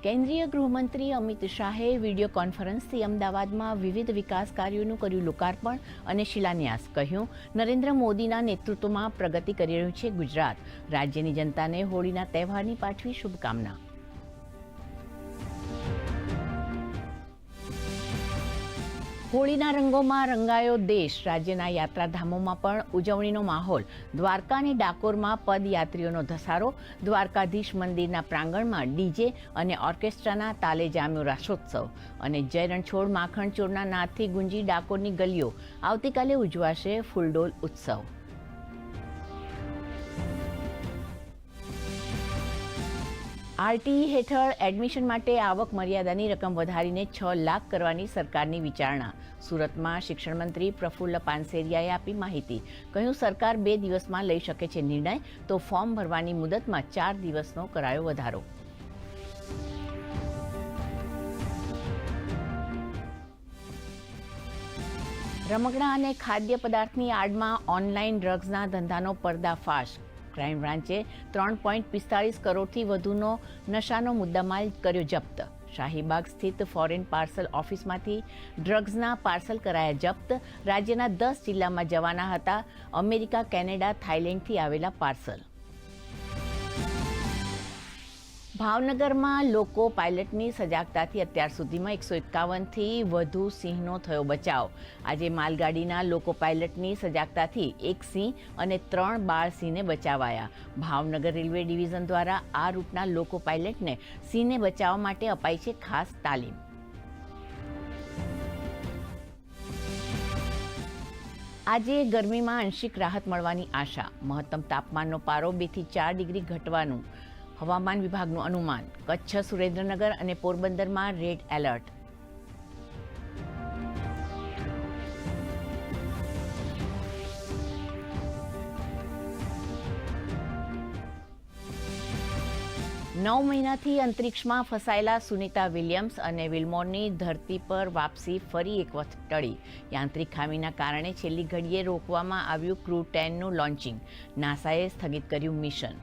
કેન્દ્રીય ગૃહમંત્રી અમિત શાહે વિડીયો કોન્ફરન્સથી અમદાવાદમાં વિવિધ વિકાસ કાર્યોનું કર્યું લોકાર્પણ અને શિલાન્યાસ. કહ્યું, નરેન્દ્ર મોદીના નેતૃત્વમાં પ્રગતિ કરી રહ્યું છે ગુજરાત. રાજ્યની જનતાને હોળીના તહેવારની પાઠવી શુભકામના. હોળીના રંગોમાં રંગાયો દેશ. રાજ્યના યાત્રાધામોમાં પણ ઉજવણીનો માહોલ. દ્વારકા અને ડાકોરમાં પદયાત્રીઓનો ધસારો. દ્વારકાધીશ મંદિરના પ્રાંગણમાં ડીજે અને ઓર્કેસ્ટ્રાના તાલે જામ્યો રાસોત્સવ. અને જય રણછોડ માખણચોરના નાદથી ગુંજી ડાકોરની ગલીઓ. આવતીકાલે ઉજવાશે ફૂલડોલ ઉત્સવ. આરટીઈ હેઠળ એડમિશન માટે આવક મર્યાદાની રકમ વધારીને 6 લાખ કરવાની સરકારની વિચારણા. સુરતમાં શિક્ષણ મંત્રી પ્રફુલ્લ પાનસેરિયાએ આપી માહિતી. કહ્યું, સરકાર 2 દિવસમાં લઈ શકે છે નિર્ણય, તો ફોર્મ ભરવાની મુદતમાં 4 દિવસનો કરાયો વધારો. રમકડાં અને ખાદ્ય પદાર્થની આડમાં ઓનલાઈન ડ્રગ્સના ધંધાનો પર્દાફાશ. ક્રાઇમ બ્રાન્ચે 3.45 કરોડથી વધુનો નશાનો મુદ્દામાલ કર્યો જપ્ત. શાહીબાગ સ્થિત ફોરેન પાર્સલ ઓફિસમાંથી ડ્રગ્સના પાર્સલ કરાયા જપ્ત. રાજ્યના 10 જિલ્લામાં જવાના હતા અમેરિકા, કેનેડા, થાઇલેન્ડથી આવેલા પાર્સલ. ભાવનગરમાં લોકો પાયલટની સજાગતાથી અત્યાર સુધીમાં 151થી વધુ સિંહનો થયો બચાવ. આજે માલગાડીના લોકો પાયલટની સજાગતાથી 1 સિંહ અને 3 બાળ સિંહને બચાવાયા. ભાવનગર રેલવે ડિવિઝન દ્વારા આ રૂટના લોકો પાયલટને સિંહને બચાવવા માટે અપાઈ છે ખાસ તાલીમ. આજે ગરમીમાં આંશિક રાહત મળવાની આશા. મહત્તમ તાપમાનનો પારો 2 થી 4 ડિગ્રી ઘટવાનું હવામાન વિભાગનું અનુમાન. કચ્છ, સુરેન્દ્રનગર અને પોરબંદરમાં રેડ એલર્ટ. નવ મહિનાથી અંતરિક્ષમાં ફસાયેલા સુનિતા વિલિયમ્સ અને વિલમોરની ધરતી પર વાપસી ફરી એક વખત ટળી. યાંત્રિક ખામીના કારણે છેલ્લી ઘડીએ રોકવામાં આવ્યું ક્રૂ 10નું લોન્ચિંગ. નાસાએ સ્થગિત કર્યું મિશન.